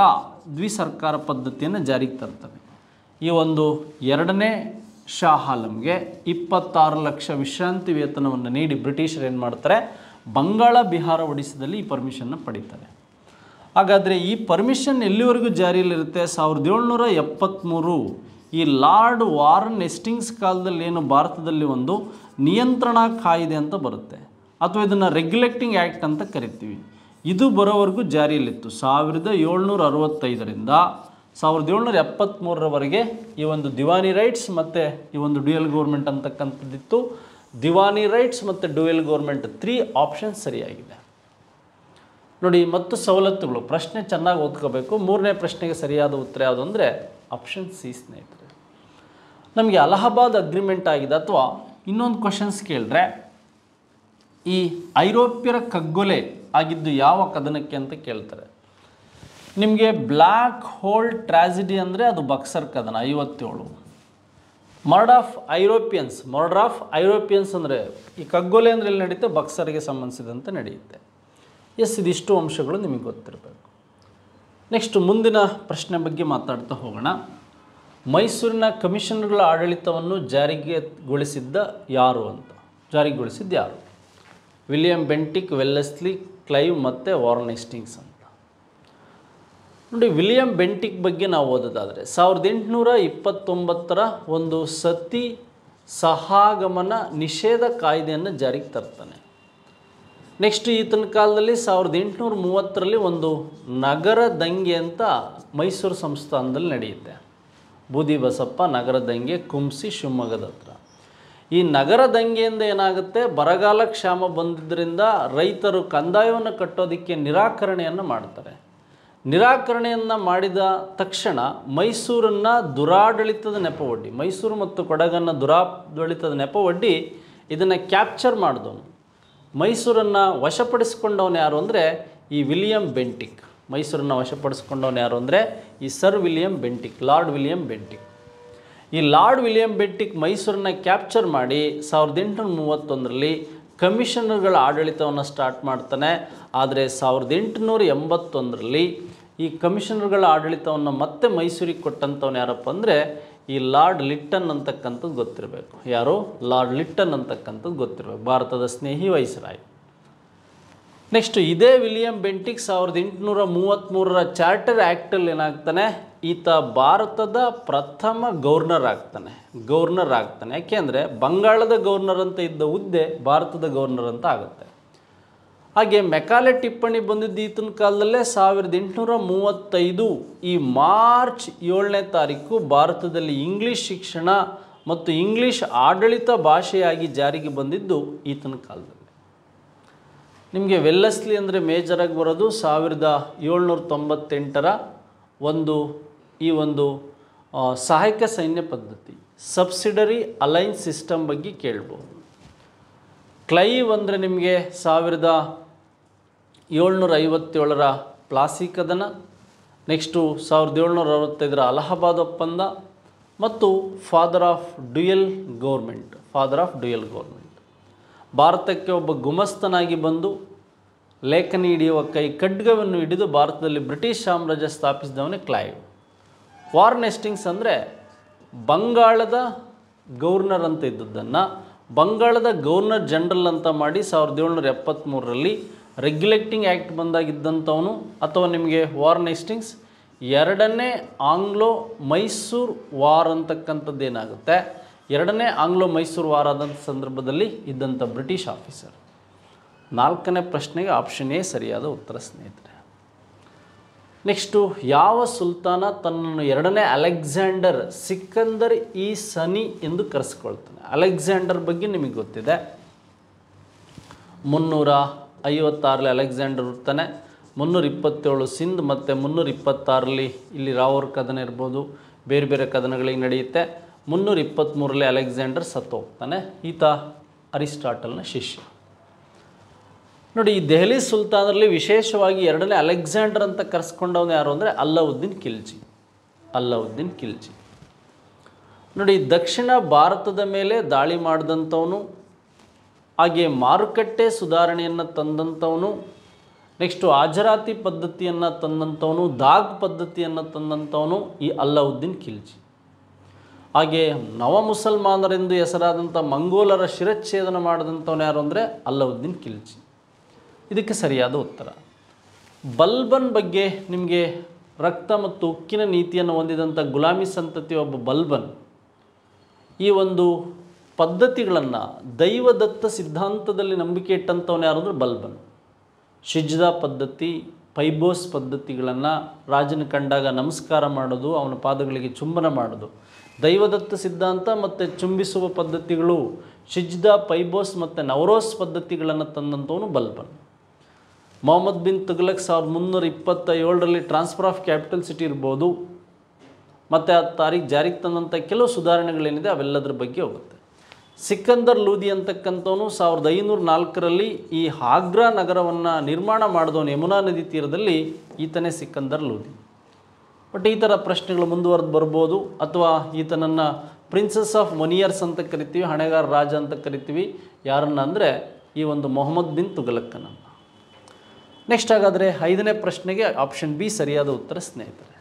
ಪದ್ಧತಿಯನ್ನು ಜಾರಿಗೆ ತರ್ತಾರೆ. ಈ ಒಂದು ಎರಡನೇ ಶಾ ಆಲಂಗೆ 26 ಲಕ್ಷ ವಿಶ್ರಾಂತಿ ವೇತನವನ್ನು ನೀಡಿ ಬ್ರಿಟಿಷರು ಏನು ಮಾಡ್ತಾರೆ, ಬಂಗಾಳ, ಬಿಹಾರ, ಒಡಿಸ್ಸಾದಲ್ಲಿ ಈ ಪರ್ಮಿಷನ್ನ ಪಡೀತಾರೆ. ಹಾಗಾದರೆ ಈ ಪರ್ಮಿಷನ್ ಎಲ್ಲಿವರೆಗೂ ಜಾರಿಯಲ್ಲಿರುತ್ತೆ? 1773 ಈ ಲಾರ್ಡ್ ವಾರನ್ ಹೆಸ್ಟಿಂಗ್ಸ್ ಕಾಲದಲ್ಲಿ ಏನು ಭಾರತದಲ್ಲಿ ಒಂದು ನಿಯಂತ್ರಣ ಕಾಯ್ದೆ ಅಂತ ಬರುತ್ತೆ, ಅಥವಾ ಇದನ್ನು ರೆಗ್ಯುಲೇಟಿಂಗ್ ಆ್ಯಕ್ಟ್ ಅಂತ ಕರಿತೀವಿ. ಇದು ಬರೋವರೆಗೂ ಜಾರಿಯಲ್ಲಿತ್ತು. 1765ರಿಂದ 1773ರವರೆಗೆ ಈ ಒಂದು ದಿವಾನಿ ರೈಟ್ಸ್ ಮತ್ತು ಈ ಒಂದು ಡ್ಯುಯಲ್ ಗೌರ್ಮೆಂಟ್ ಅಂತಕ್ಕಂಥದ್ದಿತ್ತು. ದಿವಾನಿ ರೈಟ್ಸ್ ಮತ್ತು ಡ್ಯುಯಲ್ ಗೌರ್ಮೆಂಟ್ 3 ಆಪ್ಷನ್ಸ್ ಸರಿಯಾಗಿದೆ ನೋಡಿ. ಮತ್ತು ಸವಲತ್ತುಗಳು, ಪ್ರಶ್ನೆ ಚೆನ್ನಾಗಿ ಓದ್ಕೋಬೇಕು. 3ನೇ ಪ್ರಶ್ನೆಗೆ ಸರಿಯಾದ ಉತ್ತರ ಯಾವುದು ಅಂದರೆ ಆಪ್ಷನ್ ಸಿ ಸ್ನೇಹಿತರೆ. ನಮಗೆ ಅಲಹಾಬಾದ್ ಅಗ್ರಿಮೆಂಟ್ ಆಗಿದೆ, ಅಥವಾ ಇನ್ನೊಂದು ಕ್ವಶನ್ಸ್ ಕೇಳಿದ್ರೆ ಈ ಐರೋಪ್ಯರ ಕಗ್ಗೊಲೆ ಆಗಿದ್ದು ಯಾವ ಕದನಕ್ಕೆ ಅಂತ ಕೇಳ್ತಾರೆ. ನಿಮಗೆ ಬ್ಲ್ಯಾಕ್ ಹೋಲ್ ಟ್ರಾಜಿಡಿ ಅಂದರೆ ಅದು ಬಕ್ಸರ್ ಕದನ 57. ಮರ್ಡರ್ ಆಫ್ ಐರೋಪಿಯನ್ಸ್ ಅಂದರೆ ಈ ಕಗ್ಗೊಲೆ ಅಂದರೆ ಎಲ್ಲಿ ನಡೆಯುತ್ತೆ, ಬಕ್ಸರ್ಗೆ ಸಂಬಂಧಿಸಿದಂತೆ ನಡೆಯುತ್ತೆ. ಎಸ್, ಇದಿಷ್ಟು ಅಂಶಗಳು ನಿಮಗೆ ಗೊತ್ತಿರಬೇಕು. ನೆಕ್ಸ್ಟ್ ಮುಂದಿನ ಪ್ರಶ್ನೆ ಬಗ್ಗೆ ಮಾತಾಡ್ತಾ ಹೋಗೋಣ. ಮೈಸೂರಿನ ಕಮಿಷನರ್ಗಳ ಆಡಳಿತವನ್ನು ಜಾರಿಗೊಳಿಸಿದ್ದು ಯಾರು? ವಿಲಿಯಂ ಬೆಂಟಿಕ್, ವೆಲ್ಲೆಸ್ಲಿ, ಕ್ಲೈವ್ ಮತ್ತು ವಾರನ್ ಹೆಸ್ಟಿಂಗ್ಸ್ ಅಂತ. ನೋಡಿ, ವಿಲಿಯಂ ಬೆಂಟಿಕ್ ಬಗ್ಗೆ ನಾವು ಓದೋದಾದರೆ 1829ರ ಒಂದು ಸತಿ ಸಹಗಮನ ನಿಷೇಧ ಕಾಯ್ದೆಯನ್ನು ಜಾರಿಗೆ ತರ್ತಾನೆ. ನೆಕ್ಸ್ಟ್ ಈತನ ಕಾಲದಲ್ಲಿ 1830ರಲ್ಲಿ ಒಂದು ನಗರ ದಂಗೆ ಅಂತ ಮೈಸೂರು ಸಂಸ್ಥಾನದಲ್ಲಿ ನಡೆಯುತ್ತೆ. ಬೂದಿ ಬಸಪ್ಪ ನಗರ ದಂಗೆ, ಕುಂಸಿ, ಶಿವಮೊಗ್ಗದ ಹತ್ರ. ಈ ನಗರ ದಂಗೆಯಿಂದ ಏನಾಗುತ್ತೆ, ಬರಗಾಲ ಕ್ಷಾಮ ಬಂದಿದ್ದರಿಂದ ರೈತರು ಕಂದಾಯವನ್ನು ಕಟ್ಟೋದಕ್ಕೆ ನಿರಾಕರಣೆಯನ್ನು ಮಾಡ್ತಾರೆ. ನಿರಾಕರಣೆಯನ್ನು ಮಾಡಿದ ತಕ್ಷಣ ಮೈಸೂರನ್ನು ದುರಾಡಳಿತದ ನೆಪವೊಡ್ಡಿ, ಮೈಸೂರು ಮತ್ತು ಕೊಡಗನ್ನು ದುರಾಡಳಿತದ ನೆಪವೊಡ್ಡಿ ಇದನ್ನು ಕ್ಯಾಪ್ಚರ್ ಮಾಡಿದವನು, ಮೈಸೂರನ್ನು ವಶಪಡಿಸ್ಕೊಂಡವನು ಯಾರು ಅಂದರೆ ಈ ವಿಲಿಯಂ ಬೆಂಟಿಕ್. ಮೈಸೂರನ್ನು ವಶಪಡಿಸ್ಕೊಂಡವನು ಯಾರು ಅಂದರೆ ಈ sir William Bentinck, lord William Bentinck. ಈ ಲಾರ್ಡ್ ವಿಲಿಯಂ ಬೆಂಟಿಕ್ ಮೈಸೂರನ್ನು ಕ್ಯಾಪ್ಚರ್ ಮಾಡಿ 1831ರಲ್ಲಿ ಕಮಿಷನರ್ಗಳ ಆಡಳಿತವನ್ನು ಸ್ಟಾರ್ಟ್ ಮಾಡ್ತಾನೆ. ಆದರೆ 1881ರಲ್ಲಿ ಈ ಕಮಿಷನರ್ಗಳ ಆಡಳಿತವನ್ನು ಮತ್ತೆ ಮೈಸೂರಿಗೆ ಕೊಟ್ಟಂಥವ್ನು ಯಾರಪ್ಪ ಅಂದರೆ ಈ ಲಾರ್ಡ್ ಲಿಟ್ಟನ್ ಅಂತಕ್ಕಂಥದ್ದು ಗೊತ್ತಿರಬೇಕು. ಯಾರು? ಲಾರ್ಡ್ ಲಿಟ್ಟನ್ ಅಂತಕ್ಕಂಥದ್ದು ಗೊತ್ತಿರಬೇಕು, ಭಾರತದ ಸ್ನೇಹಿ ವೈಸ್ರಾಯ್. ನೆಕ್ಸ್ಟು ಇದೇ ವಿಲಿಯಂ ಬೆಂಟಿಕ್ 1833ರ ಚಾರ್ಟರ್ ಆ್ಯಕ್ಟಲ್ಲಿ ಏನಾಗ್ತಾನೆ, ಈತ ಭಾರತದ ಪ್ರಥಮ ಗವರ್ನರ್ ಆಗ್ತಾನೆ. ಯಾಕೆಂದರೆ ಬಂಗಾಳದ ಗವರ್ನರ್ ಅಂತ ಇದ್ದ ಹುದ್ದೆ ಭಾರತದ ಗವರ್ನರ್ ಅಂತ ಆಗುತ್ತೆ. ಹಾಗೆ ಮೆಕಾಲೆ ಟಿಪ್ಪಣಿ ಬಂದಿದ್ದು ಈತನ ಕಾಲದಲ್ಲೇ 1835 ಈ ಮಾರ್ಚ್ 7ನೇ ತಾರೀಕು ಭಾರತದಲ್ಲಿ ಇಂಗ್ಲೀಷ್ ಶಿಕ್ಷಣ ಮತ್ತು ಇಂಗ್ಲೀಷ್ ಆಡಳಿತ ಭಾಷೆಯಾಗಿ ಜಾರಿಗೆ ಬಂದಿದ್ದು ಈತನ ಕಾಲದಲ್ಲಿ. ನಿಮಗೆ ವೆಲ್ಲೆಸ್ಲಿ ಅಂದರೆ ಮೇಜರಾಗಿ ಬರೋದು 1798ರ ಈ ಒಂದು ಸಹಾಯಕ ಸೈನ್ಯ ಪದ್ಧತಿ, ಸಬ್ಸಿಡರಿ ಅಲೈನ್ಸ್ ಸಿಸ್ಟಮ್ ಬಗ್ಗೆ ಕೇಳ್ಬೋದು. ಕ್ಲೈವ್ ಅಂದರೆ ನಿಮಗೆ 1757ರ ಪ್ಲಾಸಿ ಕದನ, ನೆಕ್ಸ್ಟು 1765ರ ಅಲಹಾಬಾದ್ ಒಪ್ಪಂದ ಮತ್ತು ಫಾದರ್ ಆಫ್ ಡ್ಯುಯಲ್ ಗೌರ್ಮೆಂಟ್. ಭಾರತಕ್ಕೆ ಒಬ್ಬ ಗುಮಸ್ತನಾಗಿ ಬಂದು ಲೇಖನಿ ಹಿಡಿಯುವ ಖಡ್ಗವನ್ನು ಹಿಡಿದು ಭಾರತದಲ್ಲಿ ಬ್ರಿಟಿಷ್ ಸಾಮ್ರಾಜ್ಯ ಸ್ಥಾಪಿಸಿದವನೇ ಕ್ಲೈವ್. ವಾರ್ನ್ ಹೇಸ್ಟಿಂಗ್ಸ್ ಅಂದರೆ ಬಂಗಾಳದ ಗವರ್ನರ್ ಅಂತ ಇದ್ದದ್ದನ್ನು ಬಂಗಾಳದ ಗವರ್ನರ್ ಜನರಲ್ ಅಂತ ಮಾಡಿ 1773ರಲ್ಲಿ ರೆಗ್ಯುಲೇಟಿಂಗ್ ಆ್ಯಕ್ಟ್ ಬಂದಾಗಿದ್ದಂಥವನು. ಅಥವಾ ನಿಮಗೆ ವಾರ್ನ್ ಹೇಸ್ಟಿಂಗ್ಸ್ ಎರಡನೇ ಆಂಗ್ಲೋ ಮೈಸೂರು ವಾರ್ ಅಂತಕ್ಕಂಥದ್ದು ಏನಾಗುತ್ತೆ, ಎರಡನೇ ಆಂಗ್ಲೋ ಮೈಸೂರು ವಾರ್ ಆದಂಥ ಸಂದರ್ಭದಲ್ಲಿ ಇದ್ದಂಥ ಬ್ರಿಟಿಷ್ ಆಫೀಸರ್. 4ನೇ ಪ್ರಶ್ನೆಗೆ ಆಪ್ಷನ್ ಎ ಸರಿಯಾದ ಉತ್ತರ ಸ್ನೇಹಿತರೆ. ನೆಕ್ಸ್ಟು ಯಾವ ಸುಲ್ತಾನ ತನ್ನನ್ನು ಎರಡನೇ ಅಲೆಕ್ಸಾಂಡರ್ ಸಿಕಂದರ್ ಈ ಸನಿ ಎಂದು ಕರೆಸ್ಕೊಳ್ತಾನೆ? ಅಲೆಕ್ಸಾಂಡರ್ ಬಗ್ಗೆ ನಿಮಗೆ ಗೊತ್ತಿದೆ. 356ರಲ್ಲಿ ಅಲೆಕ್ಸಾಂಡರ್ ಹುಡ್ತಾನೆ, 327 ಸಿಂಧ್ ಮತ್ತು 326ರಲ್ಲಿ ಇಲ್ಲಿ ರಾವರ್ ಕದನ ಇರ್ಬೋದು, ಬೇರೆ ಬೇರೆ ಕದನಗಳಿಗೆ ನಡೆಯುತ್ತೆ. 323ರಲ್ಲಿ ಅಲೆಕ್ಸಾಂಡರ್ ಸತ್ತು ಹೋಗ್ತಾನೆ. ಈತ ಅರಿಸ್ಟಾಟಲ್ನ ಶಿಷ್ಯ. ನೋಡಿ, ಈ ದೆಹಲಿ ಸುಲ್ತಾನರಲ್ಲಿ ವಿಶೇಷವಾಗಿ ಎರಡನೇ ಅಲೆಕ್ಸಾಂಡರ್ ಅಂತ ಕರೆಸ್ಕೊಂಡವನು ಯಾರು ಅಂದರೆ ಅಲ್ಲಾವುದ್ದೀನ್ ಖಿಲ್ಜಿ. ನೋಡಿ, ದಕ್ಷಿಣ ಭಾರತದ ಮೇಲೆ ದಾಳಿ ಮಾಡಿದಂಥವನು, ಹಾಗೆ ಮಾರುಕಟ್ಟೆ ಸುಧಾರಣೆಯನ್ನು ತಂದಂಥವನು, ನೆಕ್ಸ್ಟು ಹಾಜರಾತಿ ಪದ್ಧತಿಯನ್ನು ತಂದಂಥವನು, ದಾಗ್ ಪದ್ಧತಿಯನ್ನು ತಂದಂಥವನು ಈ ಅಲ್ಲಾವುದ್ದೀನ್ ಖಿಲ್ಜಿ. ಹಾಗೆ ನವ ಮುಸಲ್ಮಾನರೆಂದು ಹೆಸರಾದಂಥ ಮಂಗೋಲರ ಶಿರಚ್ಛೇದನ ಮಾಡಿದಂಥವನು ಯಾರು ಅಂದರೆ ಅಲ್ಲಾವುದ್ದೀನ್ ಖಿಲ್ಜಿ. ಇದಕ್ಕೆ ಸರಿಯಾದ ಉತ್ತರ. ಬಲ್ಬನ್ ಬಗ್ಗೆ ನಿಮಗೆ ರಕ್ತ ಮತ್ತು ಉಕ್ಕಿನ ನೀತಿಯನ್ನು ಹೊಂದಿದಂಥ ಗುಲಾಮಿ ಸಂತತಿ ಒಬ್ಬ ಬಲ್ಬನ್ ಈ ಒಂದು ಪದ್ಧತಿಗಳನ್ನು ದೈವದತ್ತ ಸಿದ್ಧಾಂತದಲ್ಲಿ ನಂಬಿಕೆ ಇಟ್ಟಂಥವನು ಯಾರು ಅಂದರೆ ಬಲ್ಬನ್. ಶಿಜ್ದಾ ಪದ್ಧತಿ, ಪೈಬೋಸ್ ಪದ್ಧತಿಗಳನ್ನು ರಾಜನ ಕಂಡಾಗ ನಮಸ್ಕಾರ ಮಾಡೋದು, ಅವನ ಪಾದಗಳಿಗೆ ಚುಂಬನ ಮಾಡೋದು, ದೈವದತ್ತ ಸಿದ್ಧಾಂತ ಮತ್ತು ಚುಂಬಿಸುವ ಪದ್ಧತಿಗಳು, ಶಿಜ್ದಾ, ಪೈಬೋಸ್ ಮತ್ತು ನವರೋಸ್ ಪದ್ಧತಿಗಳನ್ನು ತಂದಂಥವನು ಬಲ್ಬನ್. ಮೊಹಮ್ಮದ್ ಬಿನ್ ತುಘಲಕ್ 1327ರಲ್ಲಿ ಟ್ರಾನ್ಸ್ಫರ್ ಆಫ್ ಕ್ಯಾಪಿಟಲ್ ಸಿಟಿ ಇರ್ಬೋದು, ಮತ್ತು ಆ ತಾರೀಖು ಜಾರಿಗೆ ತಂದಂಥ ಕೆಲವು ಸುಧಾರಣೆಗಳೇನಿದೆ ಅವೆಲ್ಲದರ ಬಗ್ಗೆ ಹೋಗುತ್ತೆ. ಸಿಕಂದರ್ ಲೂದಿ ಅಂತಕ್ಕಂಥವನು 1504ರಲ್ಲಿ ಈ ಆಗ್ರಾ ನಗರವನ್ನು ನಿರ್ಮಾಣ ಮಾಡಿದವನು ಯಮುನಾ ನದಿ ತೀರದಲ್ಲಿ, ಈತನೇ ಸಿಕಂದರ್ ಲೂದಿ. ಬಟ್ ಈ ಥರ ಪ್ರಶ್ನೆಗಳು ಮುಂದುವರೆದು ಬರ್ಬೋದು. ಅಥವಾ ಈತನನ್ನು ಪ್ರಿನ್ಸಸ್ ಆಫ್ ಮನಿಯರ್ಸ್ ಅಂತ ಕರಿತೀವಿ, ಹಣೆಗಾರ ರಾಜ ಅಂತ ಕರಿತೀವಿ. ಯಾರನ್ನು ಅಂದರೆ ಈ ಒಂದು ಮೊಹಮ್ಮದ್ ಬಿನ್ ತುಘಲಕ್ಕನನ್ನು. ನೆಕ್ಸ್ಟ್ ಹಾಗಾದರೆ 5ನೇ ಪ್ರಶ್ನೆಗೆ ಆಪ್ಷನ್ ಬಿ ಸರಿಯಾದ ಉತ್ತರ ಸ್ನೇಹಿತರೆ.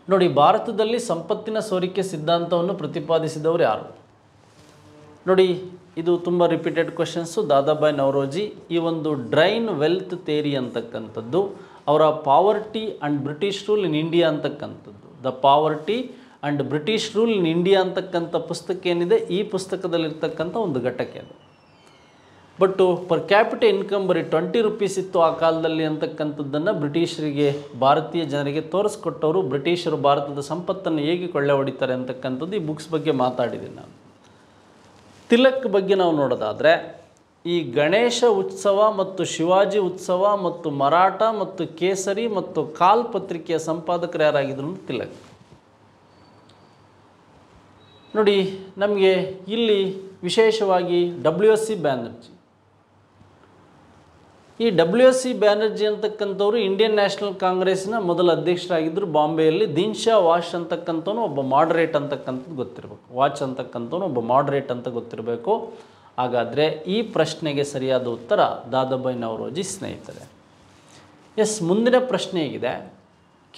ನೋಡಿ, ಭಾರತದಲ್ಲಿ ಸಂಪತ್ತಿನ ಸೋರಿಕೆ ಸಿದ್ಧಾಂತವನ್ನು ಪ್ರತಿಪಾದಿಸಿದವರು ಯಾರು? ನೋಡಿ, ಇದು ತುಂಬ ರಿಪೀಟೆಡ್ ಕ್ವೆಶನ್ಸು. ದಾದಾಬಾಯಿ ನವರೋಜಿ. ಈ ಒಂದು ಡ್ರೈನ್ ವೆಲ್ತ್ ಥಿಯರಿ ಅಂತಕ್ಕಂಥದ್ದು ಅವರ poverty and British rule in India ಅಂತಕ್ಕಂಥದ್ದು, the poverty and British rule in India ಅಂತಕ್ಕಂಥ ಪುಸ್ತಕ ಏನಿದೆ, ಈ ಪುಸ್ತಕದಲ್ಲಿರ್ತಕ್ಕಂಥ ಒಂದು ಘಟಕ ಅದು. ಬಟ್ಟು ಪರ್ ಕ್ಯಾಪಿಟಲ್ ಇನ್ಕಮ್ ಬರೀ 20 ರೂಪೀಸ್ ಇತ್ತು ಆ ಕಾಲದಲ್ಲಿ ಅಂತಕ್ಕಂಥದ್ದನ್ನು ಬ್ರಿಟಿಷರಿಗೆ ಭಾರತೀಯ ಜನರಿಗೆ ತೋರಿಸ್ಕೊಟ್ಟವರು. ಬ್ರಿಟಿಷರು ಭಾರತದ ಸಂಪತ್ತನ್ನು ಹೇಗೆ ಕೊಳ್ಳೆ ಹೊಡಿತಾರೆ ಅಂತಕ್ಕಂಥದ್ದು ಈ ಬುಕ್ಸ್ ಬಗ್ಗೆ ಮಾತಾಡಿದ್ದೀನಿ ನಾನು. ತಿಲಕ್ ಬಗ್ಗೆ ನಾವು ನೋಡೋದಾದರೆ ಈ ಗಣೇಶ ಉತ್ಸವ ಮತ್ತು ಶಿವಾಜಿ ಉತ್ಸವ ಮತ್ತು ಮರಾಠ ಮತ್ತು ಕೇಸರಿ ಮತ್ತು ಕಾಲ್ ಪತ್ರಿಕೆಯ ಸಂಪಾದಕರು ಯಾರಾಗಿದ್ರು ತಿಲಕ್. ನೋಡಿ, ನಮಗೆ ಇಲ್ಲಿ ವಿಶೇಷವಾಗಿ WSC ಬ್ಯಾನರ್ಜಿ, ಈ WSC ಬ್ಯಾನರ್ಜಿ ಅಂತಕ್ಕಂಥವ್ರು ಇಂಡಿಯನ್ ನ್ಯಾಷನಲ್ ಕಾಂಗ್ರೆಸ್ನ ಮೊದಲ ಅಧ್ಯಕ್ಷರಾಗಿದ್ದರು ಬಾಂಬೆಯಲ್ಲಿ. ದೀನ್ಶಾ ವಾಚ್ ಅಂತಕ್ಕಂಥವನು ಒಬ್ಬ ಮಾಡರೇಟ್ ಅಂತಕ್ಕಂಥದ್ದು ಗೊತ್ತಿರಬೇಕು. ವಾಚ್ ಅಂತಕ್ಕಂಥವನು ಒಬ್ಬ ಮಾಡರೇಟ್ ಅಂತ ಗೊತ್ತಿರಬೇಕು. ಹಾಗಾದರೆ ಈ ಪ್ರಶ್ನೆಗೆ ಸರಿಯಾದ ಉತ್ತರ ದಾದಾಬಾಯಿ ನವರೋಜಿ ಸ್ನೇಹಿತರೆ. ಮುಂದಿನ ಪ್ರಶ್ನೆ ಹೇಗಿದೆ,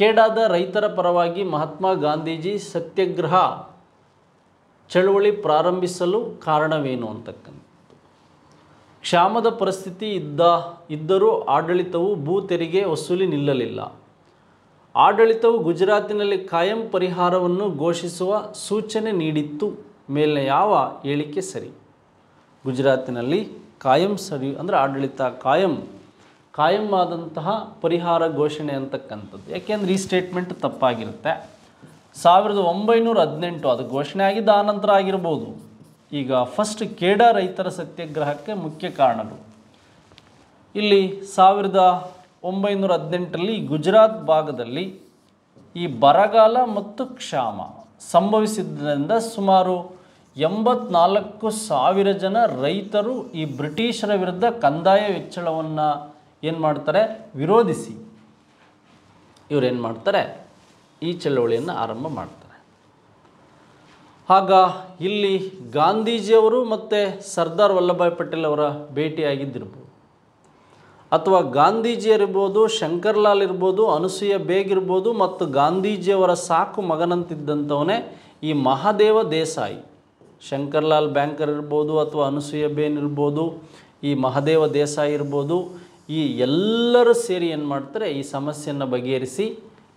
ಕೇಡಾದ ರೈತರ ಪರವಾಗಿ ಮಹಾತ್ಮ ಗಾಂಧೀಜಿ ಸತ್ಯಾಗ್ರಹ ಚಳುವಳಿ ಪ್ರಾರಂಭಿಸಲು ಕಾರಣವೇನು ಅಂತಕ್ಕಂಥದ್ದು. ಕ್ಷಾಮದ ಪರಿಸ್ಥಿತಿ ಇದ್ದರೂ ಆಡಳಿತವು ಭೂ ತೆರಿಗೆ ವಸೂಲಿ ನಿಲ್ಲಲಿಲ್ಲ. ಆಡಳಿತವು ಗುಜರಾತಿನಲ್ಲಿ ಕಾಯಂ ಪರಿಹಾರವನ್ನು ಘೋಷಿಸುವ ಸೂಚನೆ ನೀಡಿತ್ತು ಮೇಲಿನ ಯಾವ ಹೇಳಿಕೆ ಸರಿ? ಗುಜರಾತಿನಲ್ಲಿ ಕಾಯಂ ಸರಿ ಅಂದರೆ ಆಡಳಿತ ಕಾಯಂ ಆದಂತಹ ಪರಿಹಾರ ಘೋಷಣೆ ಅಂತಕ್ಕಂಥದ್ದು. ಯಾಕೆಂದರೆ ಈ ಸ್ಟೇಟ್ಮೆಂಟ್ ತಪ್ಪಾಗಿರುತ್ತೆ. 1918 ಅದು ಘೋಷಣೆ ಆಗಿದ್ದ ಆನಂತರ ಆಗಿರ್ಬೋದು. ಈಗ ಫಸ್ಟ್ ಕೇಡಾ ರೈತರ ಸತ್ಯಾಗ್ರಹಕ್ಕೆ ಮುಖ್ಯ ಕಾರಣಗಳು ಇಲ್ಲಿ 1918ರಲ್ಲಿ ಗುಜರಾತ್ ಭಾಗದಲ್ಲಿ ಈ ಬರಗಾಲ ಮತ್ತು ಕ್ಷಾಮ ಸಂಭವಿಸಿದ್ದರಿಂದ ಸುಮಾರು 84,000 ಜನ ರೈತರು ಈ ಬ್ರಿಟಿಷರ ವಿರುದ್ಧ ಕಂದಾಯ ವೆಚ್ಚಳವನ್ನು ಏನು ಮಾಡ್ತಾರೆ, ವಿರೋಧಿಸಿ ಇವರೇನು ಮಾಡ್ತಾರೆ, ಈ ಚಳವಳಿಯನ್ನು ಆರಂಭ ಮಾಡ್ತಾರೆ. ಆಗ ಇಲ್ಲಿ ಗಾಂಧೀಜಿಯವರು ಮತ್ತು ಸರ್ದಾರ್ ವಲ್ಲಭಾಯ್ ಪಟೇಲ್ ಅವರ ಭೇಟಿಯಾಗಿದ್ದಿರ್ಬೋದು, ಅಥವಾ ಗಾಂಧೀಜಿಯರಿರ್ಬೋದು, ಶಂಕರ್ಲಾಲ್ ಇರ್ಬೋದು, ಅನುಸೂಯ ಬೇಗ್ ಇರ್ಬೋದು, ಮತ್ತು ಗಾಂಧೀಜಿಯವರ ಸಾಕು ಮಗನಂತಿದ್ದಂಥವನೇ ಈ ಮಹಾದೇವ ದೇಸಾಯಿ. ಶಂಕರ್ಲಾಲ್ ಬ್ಯಾಂಕರ್ ಇರ್ಬೋದು, ಅಥವಾ ಅನುಸೂಯ ಬೇನ್ ಇರ್ಬೋದು, ಈ ಮಹಾದೇವ ದೇಸಾಯಿ ಇರ್ಬೋದು, ಈ ಎಲ್ಲರೂ ಸೇರಿ ಏನು ಮಾಡ್ತಾರೆ, ಈ ಸಮಸ್ಯೆಯನ್ನು ಬಗೆಹರಿಸಿ,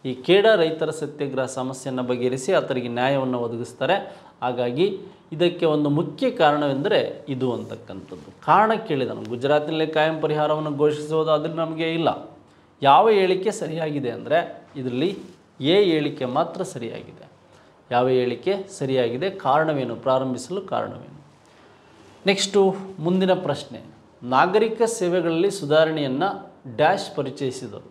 ಈ ಕೇಡಾ ರೈತರ ಸತ್ಯಾಗ್ರಹ ಸಮಸ್ಯೆಯನ್ನು ಬಗೆಹರಿಸಿ ಆತರಿಗೆ ನ್ಯಾಯವನ್ನು ಒದಗಿಸ್ತಾರೆ. ಹಾಗಾಗಿ ಇದಕ್ಕೆ ಒಂದು ಮುಖ್ಯ ಕಾರಣವೆಂದರೆ ಇದು ಅಂತಕ್ಕಂಥದ್ದು. ಕಾರಣ ಕೇಳಿದನು, ಗುಜರಾತಿನಲ್ಲಿ ಕಾಯಂ ಪರಿಹಾರವನ್ನು ಘೋಷಿಸುವುದು ಅದು ನಮಗೆ ಇಲ್ಲ. ಯಾವ ಹೇಳಿಕೆ ಸರಿಯಾಗಿದೆ ಅಂದರೆ ಇದರಲ್ಲಿ ಎ ಹೇಳಿಕೆ ಮಾತ್ರ ಸರಿಯಾಗಿದೆ. ಯಾವ ಹೇಳಿಕೆ ಸರಿಯಾಗಿದೆ, ಕಾರಣವೇನು, ಪ್ರಾರಂಭಿಸಲು ಕಾರಣವೇನು. ನೆಕ್ಸ್ಟು ಮುಂದಿನ ಪ್ರಶ್ನೆ, ನಾಗರಿಕ ಸೇವೆಗಳಲ್ಲಿ ಸುಧಾರಣೆಯನ್ನು ಡ್ಯಾಶ್ ಪರಿಚಯಿಸಿದರು.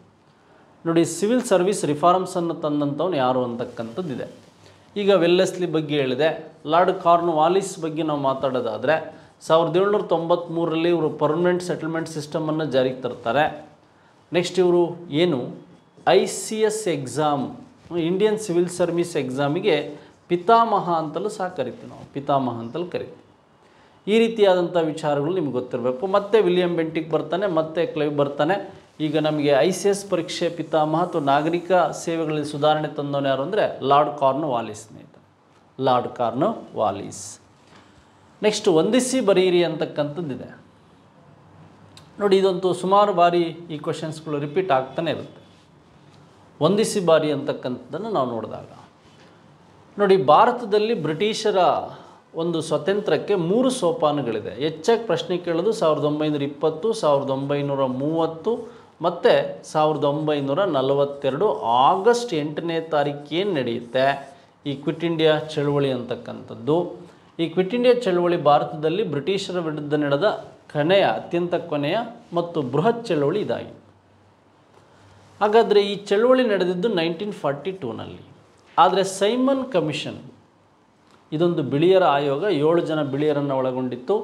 ನೋಡಿ, ಸಿವಿಲ್ ಸರ್ವಿಸ್ ರಿಫಾರ್ಮ್ಸನ್ನು ತಂದಂಥವನು ಯಾರು ಅಂತಕ್ಕಂಥದ್ದಿದೆ. ಈಗ ವೆಲ್ಲೆಸ್ಲಿ ಬಗ್ಗೆ ಹೇಳಿದೆ. ಲಾರ್ಡ್ ಕಾರ್ನ್ವಾಲಿಸ್ ಬಗ್ಗೆ ನಾವು ಮಾತಾಡೋದಾದರೆ 1793ರಲ್ಲಿ ಇವರು ಪರ್ಮನೆಂಟ್ ಸೆಟಲ್ಮೆಂಟ್ ಸಿಸ್ಟಮನ್ನು ಜಾರಿಗೆ ತರ್ತಾರೆ. ನೆಕ್ಸ್ಟ್ ಇವರು ಏನು ICS exam, Indian civil service ಎಕ್ಸಾಮಿಗೆ ಪಿತಾಮಹ ಅಂತಲೂ ಸಹ ಕರಿತೀವಿ ನಾವು, ಪಿತಾಮಹ ಅಂತಲೂ ಕರಿತೀವಿ. ಈ ರೀತಿಯಾದಂಥ ವಿಚಾರಗಳು ನಿಮ್ಗೆ ಗೊತ್ತಿರಬೇಕು. ಮತ್ತೆ ವಿಲಿಯಂ ಬೆಂಟಿಕ್ ಬರ್ತಾನೆ, ಮತ್ತೆ ಕ್ಲೈವ್ ಬರ್ತಾನೆ. ಈಗ ನಮಗೆ ICS ಪರೀಕ್ಷೆ ಪಿತಾಮಹ ಅಥವಾ ನಾಗರಿಕ ಸೇವೆಗಳಲ್ಲಿ ಸುಧಾರಣೆ ತಂದವನು ಯಾರು ಅಂದರೆ ಲಾರ್ಡ್ ಕಾರ್ನ್ವಾಲಿಸ್ ಸ್ನೇಹಿತರೆ, ಲಾರ್ಡ್ ಕಾರ್ನ್ವಾಲಿಸ್. ನೆಕ್ಸ್ಟ್ ವಂದಿಸಿ ಬರೀರಿ ಅಂತಕ್ಕಂಥದ್ದಿದೆ. ನೋಡಿ, ಇದಂತೂ ಸುಮಾರು ಬಾರಿ ಈ ಕ್ವಶನ್ಸ್ಗಳು ರಿಪೀಟ್ ಆಗ್ತಾನೆ ಇರುತ್ತೆ. ವಂದಿಸಿ ಬಾರಿ ಅಂತಕ್ಕಂಥದ್ದನ್ನು ನಾವು ನೋಡಿದಾಗ ನೋಡಿ, ಭಾರತದಲ್ಲಿ ಬ್ರಿಟಿಷರ ಒಂದು ಸ್ವಾತಂತ್ರ್ಯಕ್ಕೆ 3 ಸೋಪಾನಗಳಿದೆ. ಹೆಚ್ಚಾಗಿ ಪ್ರಶ್ನೆ ಕೇಳೋದು 1920, 1930 ಮತ್ತು 1942 ಆಗಸ್ಟ್ 8ನೇ ತಾರೀಕು ಏನು ನಡೆಯುತ್ತೆ ಈ ಕ್ವಿಟ್ ಇಂಡಿಯಾ ಚಳುವಳಿ ಅಂತಕ್ಕಂಥದ್ದು. ಈ ಕ್ವಿಟ್ ಇಂಡಿಯಾ ಚಳುವಳಿ ಭಾರತದಲ್ಲಿ ಬ್ರಿಟಿಷರ ವಿರುದ್ಧ ನಡೆದ ಅತ್ಯಂತ ಕೊನೆಯ ಮತ್ತು ಬೃಹತ್ ಚಳುವಳಿ ಇದಾಗಿದೆ. ಹಾಗಾದರೆ ಈ ಚಳುವಳಿ ನಡೆದಿದ್ದು 1942ನಲ್ಲಿ. ಆದರೆ ಸೈಮನ್ ಕಮಿಷನ್, ಇದೊಂದು ಬಿಳಿಯರ ಆಯೋಗ, 7 ಜನ ಬಿಳಿಯರನ್ನು ಒಳಗೊಂಡಿತ್ತು.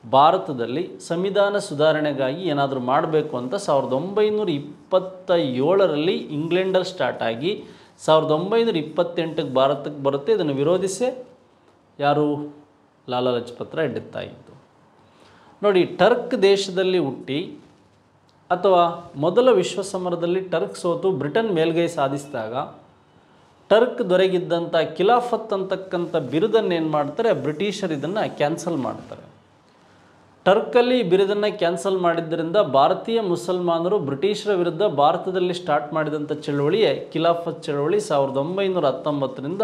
ಭಾರತದಲ್ಲಿ ಸಂವಿಧಾನ ಸುಧಾರಣೆಗಾಗಿ ಏನಾದರೂ ಮಾಡಬೇಕು ಅಂತ 1927ರಲ್ಲಿ ಇಂಗ್ಲೆಂಡಲ್ಲಿ ಸ್ಟಾರ್ಟ್ ಆಗಿ 1928ಕ್ಕೆ ಭಾರತಕ್ಕೆ ಬರುತ್ತೆ. ಇದನ್ನು ವಿರೋಧಿಸೇ ಯಾರು, ಲಾಲಾ ಲಜಪತ್ ರಾಯ್ ಡೆತ್ ಆಗಿತ್ತು. ನೋಡಿ, ಟರ್ಕ್ ದೇಶದಲ್ಲಿ ಹುಟ್ಟಿ ಅಥವಾ ಮೊದಲ ವಿಶ್ವ ಸಮರದಲ್ಲಿ ಟರ್ಕ್ ಸೋತು ಬ್ರಿಟನ್ ಮೇಲ್ಗೈ ಸಾಧಿಸಿದಾಗ ಟರ್ಕ್ ದೊರೆಗಿದ್ದಂಥ ಖಿಲಾಫತ್ ಅಂತಕ್ಕಂಥ ಬಿರುದನ್ನು ಏನು ಮಾಡ್ತಾರೆ, ಬ್ರಿಟಿಷರು ಇದನ್ನು ಕ್ಯಾನ್ಸಲ್ ಮಾಡ್ತಾರೆ. ಟರ್ಕಲ್ಲಿ ಬಿರುದನ್ನು ಕ್ಯಾನ್ಸಲ್ ಮಾಡಿದ್ದರಿಂದ ಭಾರತೀಯ ಮುಸಲ್ಮಾನರು ಬ್ರಿಟಿಷರ ವಿರುದ್ಧ ಭಾರತದಲ್ಲಿ ಸ್ಟಾರ್ಟ್ ಮಾಡಿದಂಥ ಚಳುವಳಿಯೇ ಖಿಲಾಫತ್ ಚಳುವಳಿ 1919ರಿಂದ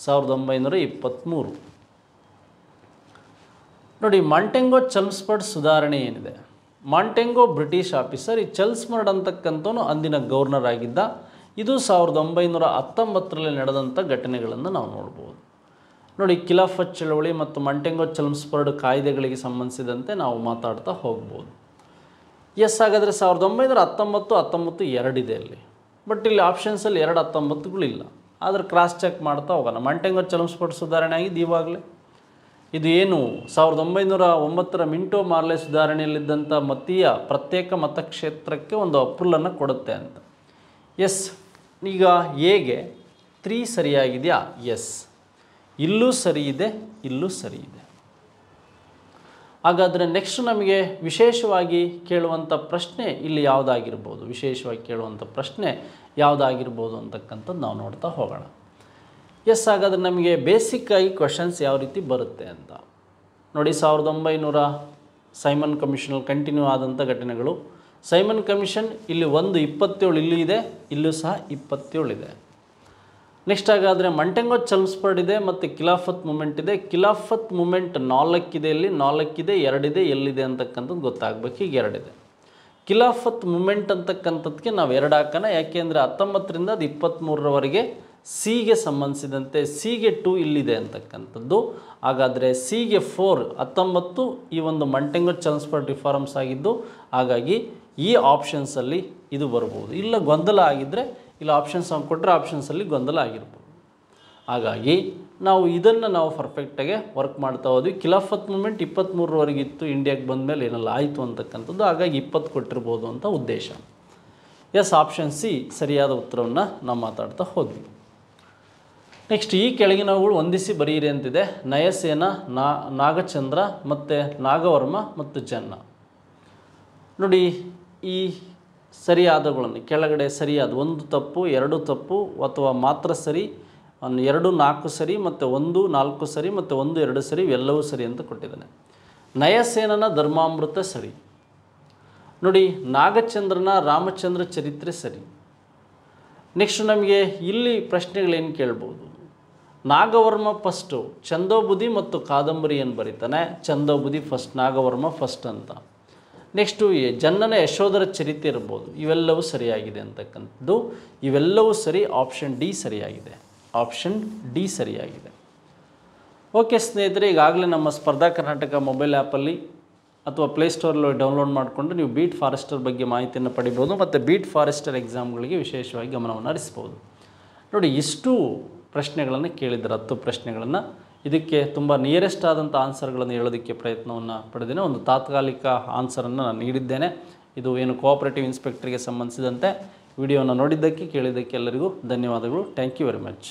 1923. ನೋಡಿ, ಮಾಂಟೆಂಗೋ ಚಲ್ಮ್ಸ್ಫರ್ಡ್ ಸುಧಾರಣೆ ಏನಿದೆ, ಮಾಂಟೆಂಗೋ ಬ್ರಿಟಿಷ್ ಆಫೀಸರ್, ಈ ಚಲ್ಮ್ಸ್ಫರ್ಡ್ ಅಂತಕ್ಕಂಥವನು ಅಂದಿನ ಗವರ್ನರ್ ಆಗಿದ್ದ. ಇದು 1919ರಲ್ಲಿ ನಡೆದಂಥ ಘಟನೆಗಳನ್ನು ನಾವು ನೋಡ್ಬೋದು. ನೋಡಿ, ಖಿಲಾಫತ್ ಚಳವಳಿ ಮತ್ತು ಮಾಂಟೆಂಗೋ ಚಲ್ಮ್ಸ್ಫರ್ಡ್ ಕಾಯ್ದೆಗಳಿಗೆ ಸಂಬಂಧಿಸಿದಂತೆ ನಾವು ಮಾತಾಡ್ತಾ ಹೋಗ್ಬೋದು. ಎಸ್, ಹಾಗಾದರೆ 1919, 19 ಎರಡಿದೆ ಅಲ್ಲಿ. ಬಟ್ ಇಲ್ಲಿ ಆಪ್ಷನ್ಸಲ್ಲಿ 2 19ಗಳಿಲ್ಲ. ಆದರೆ ಕ್ರಾಸ್ ಚೆಕ್ ಮಾಡ್ತಾ ಹೋಗೋಣ. ಮಾಂಟೆಂಗೋ ಚಲ್ಮ್ಸ್ಫರ್ಡ್ ಸುಧಾರಣೆ ಆಗಿದ್ದು ಇವಾಗಲೇ. ಇದು ಏನು 1909ರ ಮಿಂಟೋ ಮಾರ್ಲೆ ಸುಧಾರಣೆಯಲ್ಲಿದ್ದಂಥ ಮತೀಯ ಪ್ರತ್ಯೇಕ ಮತಕ್ಷೇತ್ರಕ್ಕೆ ಒಂದು ಅಪ್ರೂವಲನ್ನು ಕೊಡುತ್ತೆ ಅಂತ. ಎಸ್, ಈಗ ಹೇಗೆ 3 ಸರಿಯಾಗಿದೆಯಾ? ಎಸ್, ಇಲ್ಲೂ ಸರಿ ಇದೆ, ಇಲ್ಲೂ ಸರಿ ಇದೆ. ಹಾಗಾದರೆ ನೆಕ್ಸ್ಟ್ ನಮಗೆ ವಿಶೇಷವಾಗಿ ಕೇಳುವಂಥ ಪ್ರಶ್ನೆ ಇಲ್ಲಿ ಯಾವುದಾಗಿರ್ಬೋದು, ವಿಶೇಷವಾಗಿ ಕೇಳುವಂಥ ಪ್ರಶ್ನೆ ಯಾವುದಾಗಿರ್ಬೋದು ಅಂತಕ್ಕಂಥದ್ದು ನಾವು ನೋಡ್ತಾ ಹೋಗೋಣ. ಎಸ್, ಹಾಗಾದರೆ ನಮಗೆ ಬೇಸಿಕ್ಕಾಗಿ ಕ್ವಶನ್ಸ್ ಯಾವ ರೀತಿ ಬರುತ್ತೆ ಅಂತ ನೋಡಿ. 1900 ಸೈಮನ್ ಕಮಿಷನಲ್ಲಿ ಕಂಟಿನ್ಯೂ ಆದಂಥ ಘಟನೆಗಳು. ಸೈಮನ್ ಕಮಿಷನ್ ಇಲ್ಲಿ 27 ಇಲ್ಲೂ ಇದೆ, ಇಲ್ಲೂ ಸಹ 27 ಇದೆ. ನೆಕ್ಸ್ಟ್ ಹಾಗಾದರೆ ಮಾಂಟೆಂಗೋ ಚಲ್ಮ್ಸ್ಫರ್ಡ್ ಇದೆ ಮತ್ತು ಖಿಲಾಫತ್ ಮೂಮೆಂಟ್ ಇದೆ. ಖಿಲಾಫತ್ ಮೂಮೆಂಟ್ 4 ಇದೆ, ಇಲ್ಲಿ 4 ಇದೆ, 2 ಇದೆ, ಎಲ್ಲಿದೆ ಅಂತಕ್ಕಂಥದ್ದು ಗೊತ್ತಾಗಬೇಕು. ಈಗ 2 ಇದೆ. ಖಿಲಾಫತ್ ಮೂಮೆಂಟ್ ಅಂತಕ್ಕಂಥದ್ದಕ್ಕೆ ನಾವು 2 ಹಾಕೋಣ. ಯಾಕೆಂದರೆ 19ರಿಂದ ಅದು 23ರವರೆಗೆ ಸಿಗೆ ಸಂಬಂಧಿಸಿದಂತೆ, ಸಿಗೆ 2 ಇಲ್ಲಿದೆ ಅಂತಕ್ಕಂಥದ್ದು. ಹಾಗಾದರೆ ಸಿಗೆ 4 19 ಈ ಒಂದು ಮಾಂಟೆಂಗೋ ಚಲ್ಮ್ಸ್ಫರ್ಡ್ ರಿಫಾರ್ಮ್ಸ್ ಆಗಿದ್ದು. ಹಾಗಾಗಿ ಈ ಆಪ್ಷನ್ಸಲ್ಲಿ ಇದು ಬರ್ಬೋದು. ಇಲ್ಲ ಗೊಂದಲ ಆಗಿದ್ದರೆ ಇಲ್ಲ ಆಪ್ಷನ್ಸ್ ಕೊಟ್ಟರೆ ಆಪ್ಷನ್ಸಲ್ಲಿ ಗೊಂದಲ ಆಗಿರ್ಬೋದು. ಹಾಗಾಗಿ ನಾವು ಇದನ್ನು ನಾವು ಪರ್ಫೆಕ್ಟಾಗಿ ವರ್ಕ್ ಮಾಡ್ತಾ ಹೋದ್ವಿ. ಖಿಲಾಫತ್ ಮೂಮೆಂಟ್ 23ರವರೆಗೆ ಇತ್ತು, ಇಂಡಿಯಾಗೆ ಬಂದಮೇಲೆ ಏನೆಲ್ಲ ಆಯಿತು ಅಂತಕ್ಕಂಥದ್ದು. ಹಾಗಾಗಿ 20 ಕೊಟ್ಟಿರ್ಬೋದು ಅಂತ ಉದ್ದೇಶ. ಎಸ್, ಆಪ್ಷನ್ ಸಿ ಸರಿಯಾದ ಉತ್ತರವನ್ನು ನಾವು ಮಾತಾಡ್ತಾ ಹೋದ್ವಿ. ನೆಕ್ಸ್ಟ್, ಈ ಕೆಳಗಿನವುಗಳು ಹೊಂದಿಸಿ ಬರೆಯಿರಿ ಅಂತಿದೆ. ನಯಸೇನ, ನಾಗಚಂದ್ರ ಮತ್ತು ನಾಗವರ್ಮ ಮತ್ತು ಜನ್ನ. ನೋಡಿ, ಈ ಸರಿಯಾದಗಳನ್ನು ಕೆಳಗಡೆ ಸರಿಯಾದ 1 ತಪ್ಪು, 2 ತಪ್ಪು ಅಥವಾ ಮಾತ್ರ ಸರಿ, 2 4 ಸರಿ ಮತ್ತು 1 4 ಸರಿ ಮತ್ತು 1 2 ಸರಿ, ಇವೆಲ್ಲವೂ ಸರಿ ಅಂತ ಕೊಟ್ಟಿದ್ದಾನೆ. ನಯಸೇನನ ಧರ್ಮಾಮೃತ ಸರಿ. ನೋಡಿ, ನಾಗಚಂದ್ರನ ರಾಮಚಂದ್ರ ಚರಿತ್ರೆ ಸರಿ. ನೆಕ್ಸ್ಟ್ ನಮಗೆ ಇಲ್ಲಿ ಪ್ರಶ್ನೆಗಳೇನು ಕೇಳ್ಬೋದು. ನಾಗವರ್ಮ ಫಸ್ಟು ಚಂದೋಬುದಿ ಮತ್ತು ಕಾದಂಬರಿಯನ್ನು ಬರೀತಾನೆ. ಚಂದೋಬುದಿ ಫಸ್ಟ್, ನಾಗವರ್ಮ ಫಸ್ಟ್ ಅಂತ. ನೆಕ್ಸ್ಟು ಜನ್ನನ ಯಶೋಧರ ಚರಿತ್ರೆ ಇರ್ಬೋದು. ಇವೆಲ್ಲವೂ ಸರಿಯಾಗಿದೆ ಅಂತಕ್ಕಂಥದ್ದು. ಇವೆಲ್ಲವೂ ಸರಿ. ಆಪ್ಷನ್ ಡಿ ಸರಿಯಾಗಿದೆ. ಆಪ್ಷನ್ ಡಿ ಸರಿಯಾಗಿದೆ. ಓಕೆ ಸ್ನೇಹಿತರೆ, ಈಗಾಗಲೇ ನಮ್ಮ ಸ್ಪರ್ಧಾ ಕರ್ನಾಟಕ ಮೊಬೈಲ್ ಆ್ಯಪಲ್ಲಿ ಅಥವಾ ಪ್ಲೇಸ್ಟೋರಲ್ಲಿ ಡೌನ್ಲೋಡ್ ಮಾಡಿಕೊಂಡು ನೀವು ಬೀಟ್ ಫಾರೆಸ್ಟರ್ ಬಗ್ಗೆ ಮಾಹಿತಿಯನ್ನು ಪಡಿಬೋದು ಮತ್ತು ಬೀಟ್ ಫಾರೆಸ್ಟರ್ ಎಕ್ಸಾಮ್ಗಳಿಗೆ ವಿಶೇಷವಾಗಿ ಗಮನವನ್ನು ಹರಿಸ್ಬೋದು. ನೋಡಿ, ಇಷ್ಟು ಪ್ರಶ್ನೆಗಳನ್ನು ಕೇಳಿದ್ದಾರೆ, 10 ಪ್ರಶ್ನೆಗಳನ್ನು. ಇದಕ್ಕೆ ತುಂಬ ನಿಯರೆಸ್ಟ್ ಆದಂಥ ಆನ್ಸರ್ಗಳನ್ನು ಹೇಳೋದಕ್ಕೆ ಪ್ರಯತ್ನವನ್ನು ಪಡೆದೇನೆ. ಒಂದು ತಾತ್ಕಾಲಿಕ ಆನ್ಸರನ್ನು ನಾನು ನೀಡಿದ್ದೇನೆ. ಇದು ಏನು ಕೋಆಪರೇಟಿವ್ ಇನ್ಸ್ಪೆಕ್ಟರ್ಗೆ ಸಂಬಂಧಿಸಿದಂತೆ. ವಿಡಿಯೋವನ್ನು ನೋಡಿದ್ದಕ್ಕೆ, ಕೇಳಿದ್ದಕ್ಕೆ ಎಲ್ಲರಿಗೂ ಧನ್ಯವಾದಗಳು. Thank you very much.